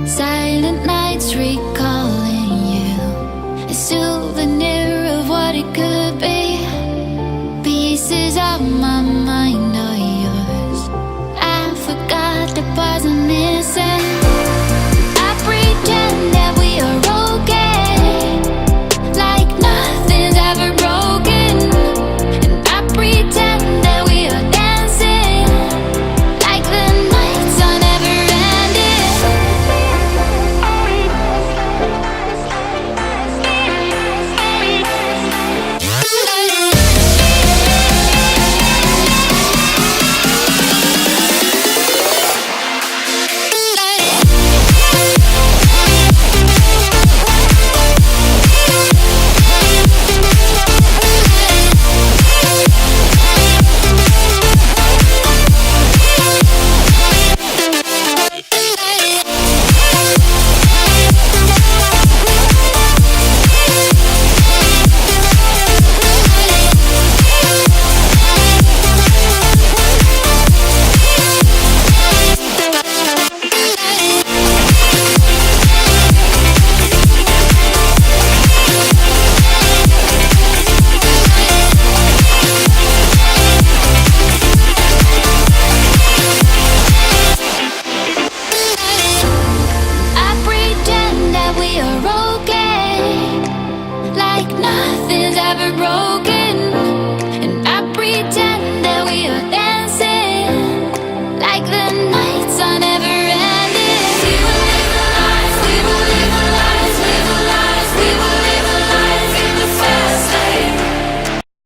Silent nights recalling you, a souvenir of what it could be. Pieces of my mind are yours. I forgot the parts I'm missing. I pretend that we are okay, like nothing's ever broken. And I pretend that we are dancing, like the nights are never ending. I pretend that we are okay, like nothing's ever broken. And I pretend that we are